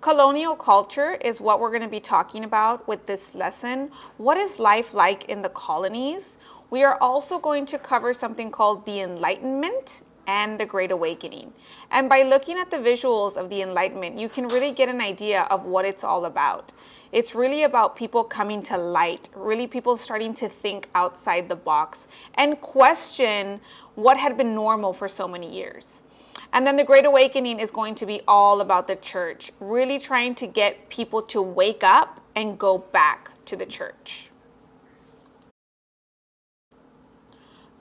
Colonial culture is what we're going to be talking about with this lesson. What is life like in the colonies? We are also going to cover something called the Enlightenment and the Great Awakening. And by looking at the visuals of the Enlightenment, you can really get an idea of what it's all about. It's really about people coming to light, really people starting to think outside the box and question what had been normal for so many years. And then the Great Awakening is going to be all about the church, really trying to get people to wake up and go back to the church.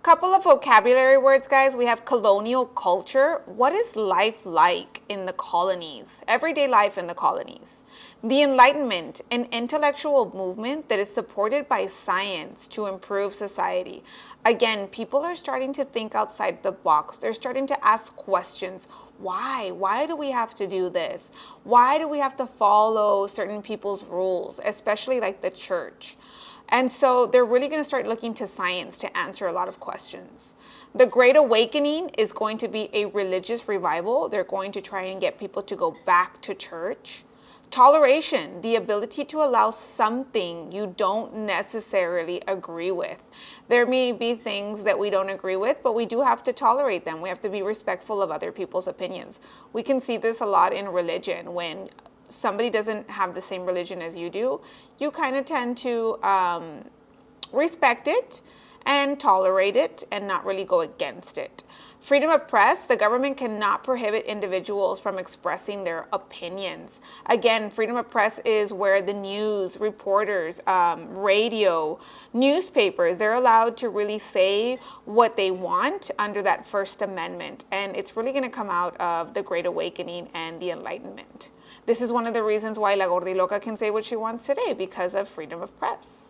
Couple of vocabulary words, guys. We have colonial culture. What is life like in the colonies? Everyday life in the colonies. The Enlightenment, an intellectual movement that is supported by science to improve society. Again, people are starting to think outside the box. They're starting to ask questions. Why? Why do we have to do this? Why do we have to follow certain people's rules, especially like the church? And so they're really going to start looking to science to answer a lot of questions. The Great Awakening is going to be a religious revival. They're going to try and get people to go back to church. Toleration, the ability to allow something you don't necessarily agree with. There may be things that we don't agree with, but we do have to tolerate them. We have to be respectful of other people's opinions. We can see this a lot in religion. When somebody doesn't have the same religion as you do, you kind of tend to respect it and tolerate it and not really go against it. Freedom of press, the government cannot prohibit individuals from expressing their opinions. Again, freedom of press is where the news, reporters, radio, newspapers, they're allowed to really say what they want under that First Amendment. And it's really going to come out of the Great Awakening and the Enlightenment. This is one of the reasons why La Gordiloca can say what she wants today, because of freedom of press.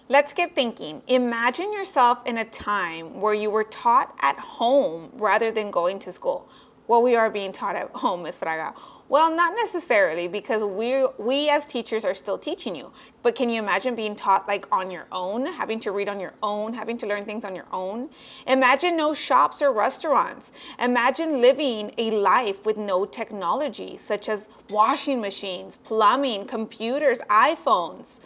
Let's get thinking. Imagine yourself in a time where you were taught at home rather than going to school. Well, we are being taught at home, Ms. Fraga. Well, not necessarily, because we as teachers are still teaching you. But can you imagine being taught like on your own, having to read on your own, having to learn things on your own? Imagine no shops or restaurants. Imagine living a life with no technology, such as washing machines, plumbing, computers, iPhones.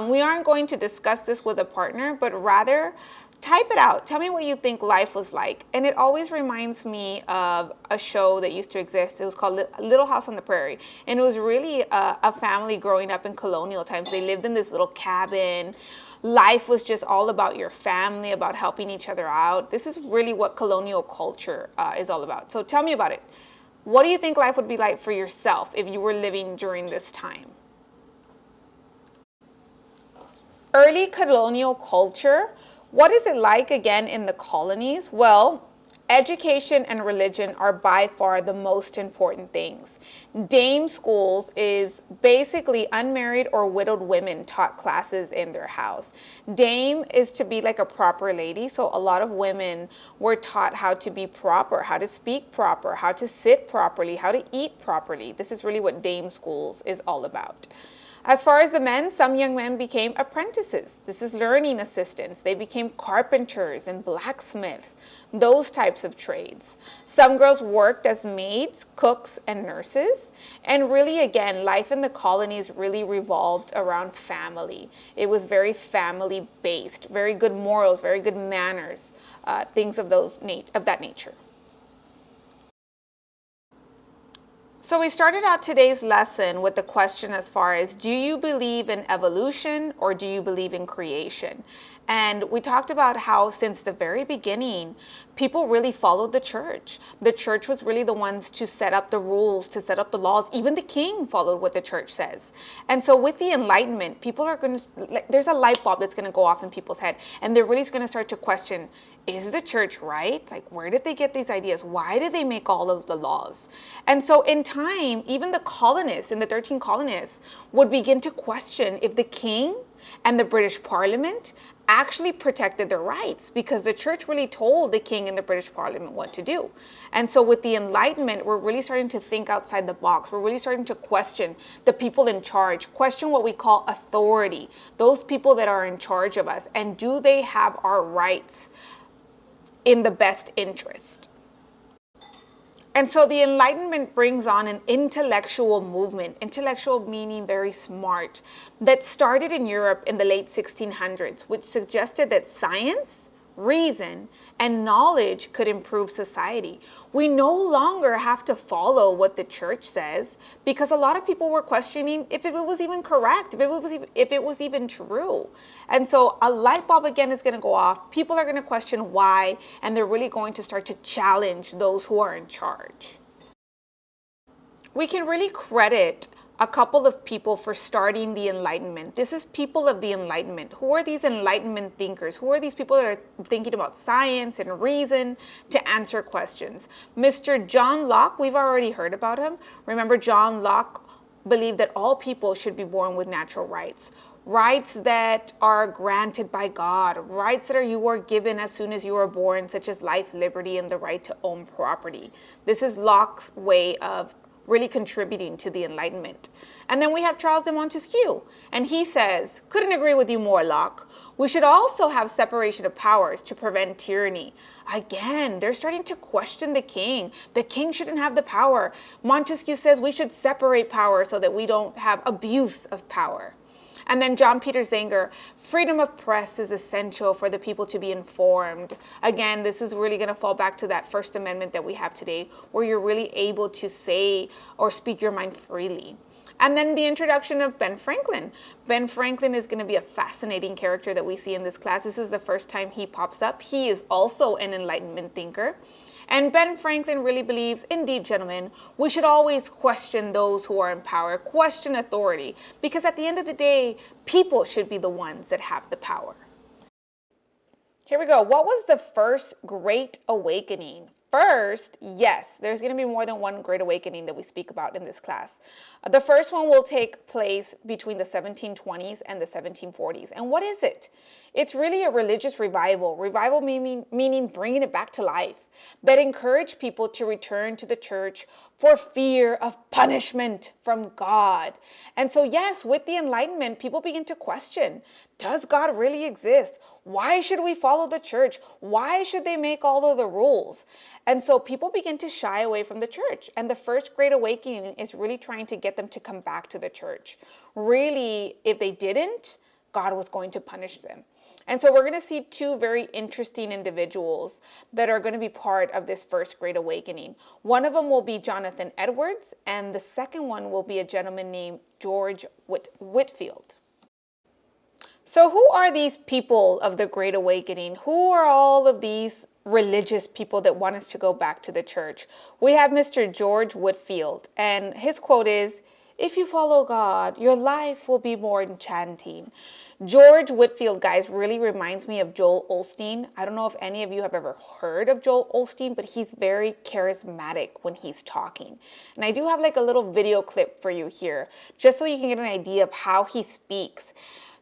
We aren't going to discuss this with a partner, but rather type it out. Tell me what you think life was like. And it always reminds me of a show that used to exist. It was called Little House on the Prairie. And it was really a family growing up in colonial times. They lived in this little cabin. Life was just all about your family, about helping each other out. This is really what colonial culture is all about. So tell me about it. What do you think life would be like for yourself if you were living during this time? Early colonial culture, what is it like again in the colonies? Well, education and religion are by far the most important things. Dame schools is basically unmarried or widowed women taught classes in their house. Dame is to be like a proper lady, so a lot of women were taught how to be proper, how to speak proper, how to sit properly, how to eat properly. This is really what dame schools is all about. As far as the men, some young men became apprentices. This is learning assistants. They became carpenters and blacksmiths, those types of trades. Some girls worked as maids, cooks, and nurses. And really, again, life in the colonies really revolved around family. It was very family-based, very good morals, very good manners, things of that nature. So we started out today's lesson with the question as far as, do you believe in evolution or do you believe in creation? And we talked about how since the very beginning, people really followed the church. The church was really the ones to set up the rules, to set up the laws. Even the king followed what the church says. And so with the Enlightenment, people are going to, there's a light bulb that's going to go off in people's head. And they're really going to start to question, is the church right? Like, where did they get these ideas? Why did they make all of the laws? And so in time, even the colonists, in the 13 colonists, would begin to question if the king and the British Parliament actually protected their rights, because the church really told the king and the British Parliament what to do. And so with the Enlightenment, we're really starting to think outside the box. We're really starting to question the people in charge, question what we call authority, those people that are in charge of us, and do they have our rights in the best interest? And so the Enlightenment brings on an intellectual movement, intellectual meaning very smart, that started in Europe in the late 1600s, which suggested that science, reason, and knowledge could improve society. We no longer have to follow what the church says, because a lot of people were questioning if it was even correct, if it was even true. And so a light bulb again is going to go off. People are going to question why, and they're really going to start to challenge those who are in charge. We can really credit a couple of people for starting the Enlightenment. This is people of the Enlightenment. Who are these Enlightenment thinkers? Who are these people that are thinking about science and reason to answer questions? Mr. John Locke, we've already heard about him. Remember, John Locke believed that all people should be born with natural rights. Rights that are granted by God, rights that you are given as soon as you are born, such as life, liberty, and the right to own property. This is Locke's way of really contributing to the Enlightenment. And then we have Charles de Montesquieu, and he says, couldn't agree with you more, Locke. We should also have separation of powers to prevent tyranny. Again, they're starting to question the king. The king shouldn't have the power. Montesquieu says we should separate power so that we don't have abuse of power. And then John Peter Zenger, freedom of press is essential for the people to be informed. Again, this is really going to fall back to that First Amendment that we have today, where you're really able to say or speak your mind freely. And then the introduction of Ben Franklin. Ben Franklin is going to be a fascinating character that we see in this class. This is the first time he pops up. He is also an Enlightenment thinker. And Ben Franklin really believes, indeed, gentlemen, we should always question those who are in power, question authority, because at the end of the day, people should be the ones that have the power. Here we go. What was the first Great Awakening? First, yes, there's going to be more than one Great Awakening that we speak about in this class. The first one will take place between the 1720s and the 1740s. And what is it? It's really a religious revival. Revival meaning bringing it back to life, that encouraged people to return to the church for fear of punishment from God. And so, yes, with the Enlightenment, people begin to question, does God really exist? Why should we follow the church? Why should they make all of the rules? And so people begin to shy away from the church. And the first Great Awakening is really trying to get them to come back to the church. Really, if they didn't, God was going to punish them. And so we're going to see two very interesting individuals that are going to be part of this first Great Awakening. One of them will be Jonathan Edwards, and the second one will be a gentleman named George Whitefield. So who are these people of the Great Awakening? Who are all of these religious people that want us to go back to the church? We have Mr. George Whitefield, and his quote is, "If you follow God, your life will be more enchanting." George Whitefield, guys, really reminds me of Joel Osteen. I don't know if any of you have ever heard of Joel Osteen, but he's very charismatic when he's talking. And I do have like a little video clip for you here, just so you can get an idea of how he speaks.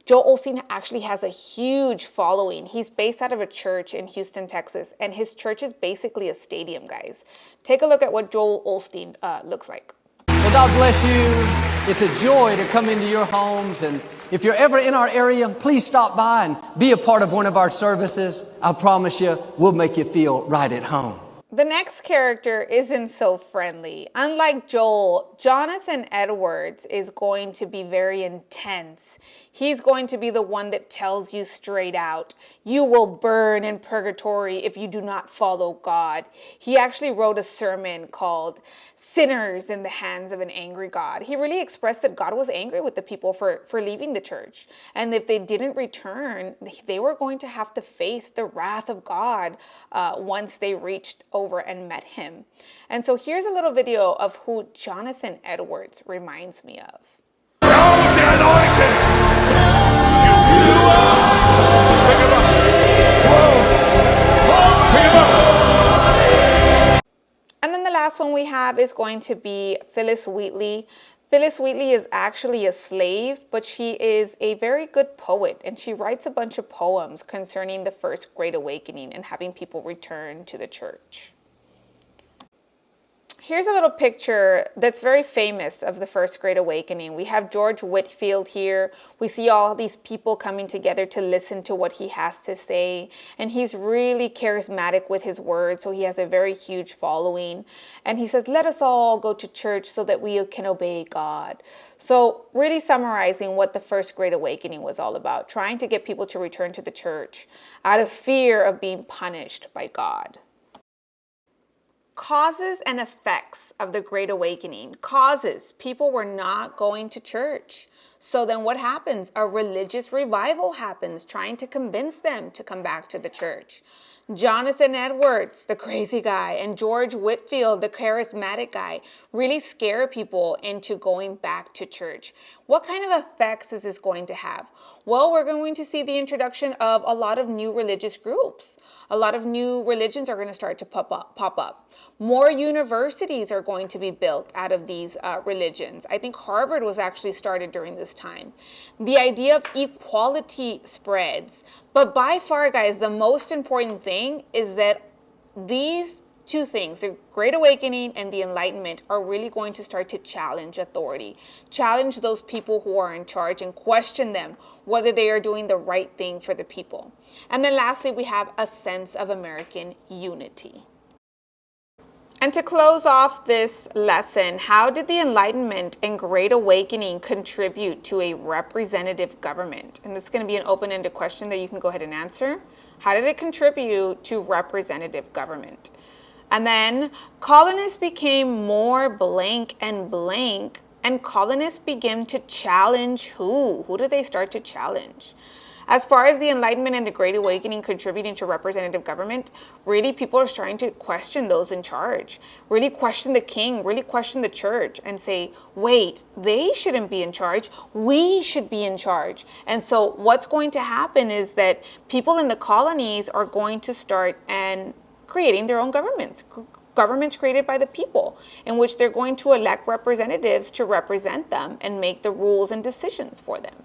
Joel Osteen actually has a huge following. He's based out of a church in Houston, Texas, and his church is basically a stadium, guys. Take a look at what Joel Osteen looks like. Well, God bless you. It's a joy to come into your homes, and if you're ever in our area, please stop by and be a part of one of our services. I promise you, we'll make you feel right at home. The next character isn't so friendly. Unlike Joel, Jonathan Edwards is going to be very intense. He's going to be the one that tells you straight out, you will burn in purgatory if you do not follow God. He actually wrote a sermon called Sinners in the Hands of an Angry God. He really expressed that God was angry with the people for leaving the church. And if they didn't return, they were going to have to face the wrath of God once they reached over and met him. And so here's a little video of who Jonathan Edwards reminds me of. And then the last one we have is going to be Phyllis Wheatley. Phyllis Wheatley is actually a slave, but she is a very good poet, and she writes a bunch of poems concerning the first Great Awakening and having people return to the church. Here's a little picture that's very famous of the First Great Awakening. We have George Whitefield here. We see all these people coming together to listen to what he has to say. And he's really charismatic with his words, so he has a very huge following. And he says, let us all go to church so that we can obey God. So really summarizing what the First Great Awakening was all about, trying to get people to return to the church out of fear of being punished by God. Causes and effects of the Great Awakening. Causes, people were not going to church. So then what happens? A religious revival happens, trying to convince them to come back to the church. Jonathan Edwards, the crazy guy, and George Whitefield, the charismatic guy, really scare people into going back to church. What kind of effects is this going to have? Well, we're going to see the introduction of a lot of new religious groups. A lot of new religions are going to start to pop up. More universities are going to be built out of these religions. I think Harvard was actually started during this time. The idea of equality spreads. But by far, guys, the most important thing is that these two things, the Great Awakening and the Enlightenment, are really going to start to challenge authority, challenge those people who are in charge and question them whether they are doing the right thing for the people. And then lastly, we have a sense of American unity. And to close off this lesson, how did the Enlightenment and Great Awakening contribute to a representative government? And this is going to be an open-ended question that you can go ahead and answer. How did it contribute to representative government? And then colonists became more blank, and colonists began to challenge who? Who did they start to challenge? As far as the Enlightenment and the Great Awakening contributing to representative government, really people are starting to question those in charge, really question the king, really question the church and say, wait, they shouldn't be in charge. We should be in charge. And so what's going to happen is that people in the colonies are going to start and creating their own governments created by the people, in which they're going to elect representatives to represent them and make the rules and decisions for them.